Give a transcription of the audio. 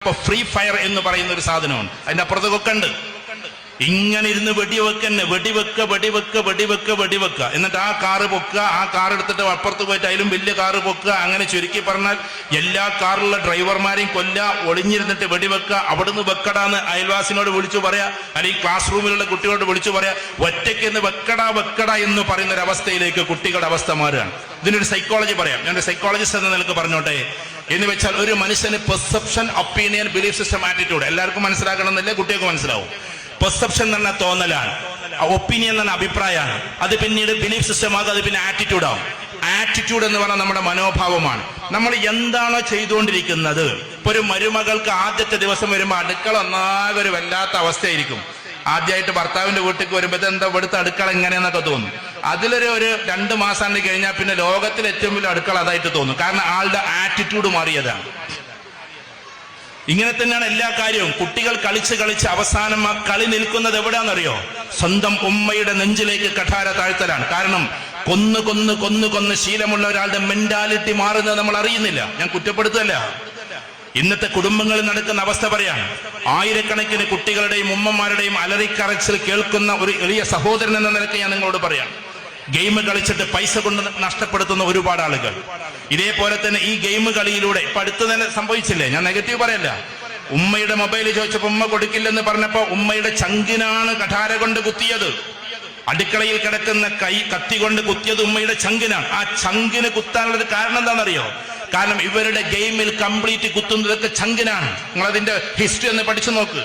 ഇപ്പൊ free fire എന്ന് പറയുന്ന ഒരു സാധനമാണ്. അതിന്റെ അപ്പുറത്തൊക്കെ ഉണ്ട്. ഇങ്ങനെ ഇരുന്ന് വെടിവെക്ക എന്നിട്ട് ആ കാറ് പൊക്കുക, ആ കാർ എടുത്തിട്ട് അപ്പുറത്ത് പോയിട്ട് അതിലും വലിയ കാറ് പൊക്കുക. അങ്ങനെ ചുരുക്കി പറഞ്ഞാൽ എല്ലാ കാറിലുള്ള ഡ്രൈവർമാരെയും ഒളിഞ്ഞിരുന്നിട്ട് വെടിവെക്കുക. അവിടുന്ന് വെക്കടാന്ന് അയൽവാസിനോട് വിളിച്ചു പറയാ, അല്ലെങ്കിൽ ക്ലാസ് റൂമിലുള്ള കുട്ടികളോട് വിളിച്ചു പറയാ. ഒറ്റയ്ക്ക് വെക്കട എന്ന് പറയുന്ന ഒരു അവസ്ഥയിലേക്ക് കുട്ടികളുടെ അവസ്ഥ മാറുകയാണ്. ഇതിനൊരു സൈക്കോളജി പറയാം. ഞാനൊരു സൈക്കോളജിസ്റ്റ് എന്ന നിലക്ക് പറഞ്ഞോട്ടെ. എന്ന് വെച്ചാൽ ഒരു മനുഷ്യന് perception, opinion, belief system, attitude എല്ലാവർക്കും മനസ്സിലാക്കണമെന്നില്ല, കുട്ടികൾക്ക് മനസ്സിലാവും. പെർസെപ്ഷൻ എന്ന് പറഞ്ഞാൽ തോന്നലാണ്, ഒപ്പീനിയൻ എന്ന് പറഞ്ഞ അഭിപ്രായമാണ്, അത് പിന്നീട് ബിലീഫ് സിസ്റ്റം ആകും, അത് പിന്നെ ആറ്റിറ്റ്യൂഡ് ആവും. ആറ്റിറ്റ്യൂഡ് എന്ന് പറഞ്ഞാൽ നമ്മുടെ മനോഭാവമാണ്. നമ്മൾ എന്താണോ ചെയ്തുകൊണ്ടിരിക്കുന്നത്. ഇപ്പൊ ഒരു മരുമകൾക്ക് ആദ്യത്തെ ദിവസം വരുമ്പോൾ അടുക്കള ഒന്നാകെ ഒരു വല്ലാത്ത അവസ്ഥയായിരിക്കും. ആദ്യമായിട്ട് ഭർത്താവിന്റെ വീട്ടിലേക്ക് വരുമ്പോൾ എന്താ ഇവിടുത്തെ അടുക്കള എങ്ങനെയെന്നൊക്കെ തോന്നും. അതിലൊരു 2 മാസം കഴിഞ്ഞാൽ പിന്നെ ലോകത്തിലെ ഏറ്റവും വലിയ അടുക്കള അതായിട്ട് തോന്നും. കാരണം ആളുടെ ആറ്റിറ്റ്യൂഡ് മാറിയതാണ്. ഇങ്ങനെ തന്നെയാണ് എല്ലാ കാര്യവും. കുട്ടികൾ കളിച്ച് അവസാനം ആ കളി നിൽക്കുന്നത് എവിടെയാണെന്നറിയോ? സ്വന്തം ഉമ്മയുടെ നെഞ്ചിലേക്ക് കഠാര താഴ്ത്തലാണ്. കാരണം കൊന്ന് ശീലമുള്ള ഒരാളുടെ മെന്റാലിറ്റി മാറുന്നത് നമ്മൾ അറിയുന്നില്ല. ഞാൻ കുറ്റപ്പെടുത്തല്ല. ഇന്നത്തെ കുടുംബങ്ങളിൽ നടക്കുന്ന അവസ്ഥ പറയാണ്. ആയിരക്കണക്കിന് കുട്ടികളുടെയും ഉമ്മമാരുടെയും അലറിക്കരച്ചിൽ കേൾക്കുന്ന ഒരു എളിയ സഹോദരൻ എന്ന നിലയ്ക്ക് ഞാൻ നിങ്ങളോട് പറയാം. ഗെയിം കളിച്ചിട്ട് പൈസ കൊണ്ട് നഷ്ടപ്പെടുത്തുന്ന ഒരുപാട് ആളുകൾ. ഇതേപോലെ തന്നെ ഈ ഗെയിം കളിയിലൂടെ ഇപ്പൊ അടുത്ത് തന്നെ സംഭവിച്ചില്ലേ? ഞാൻ നെഗറ്റീവ് പറയല്ല. ഉമ്മയുടെ മൊബൈൽ ചോദിച്ചപ്പോ ഉമ്മ കൊടുക്കില്ലെന്ന് പറഞ്ഞപ്പോ ഉമ്മയുടെ ചങ്കിനാണ് കഠാര കൊണ്ട് കുത്തിയത്. അടുക്കളയിൽ കിടക്കുന്ന കത്തി കൊണ്ട് കുത്തിയത് ഉമ്മയുടെ ചങ്കിനാണ്. ആ ചങ്കിന് കുത്താനുള്ളൊരു കാരണം എന്താണെന്നറിയോ? കാരണം ഇവരുടെ ഗെയിമിൽ കംപ്ലീറ്റ് കുത്തുന്നതൊക്കെ ചങ്കിനാണ്. നിങ്ങൾ അതിന്റെ ഹിസ്റ്ററി ഒന്ന് പഠിച്ചു നോക്ക്.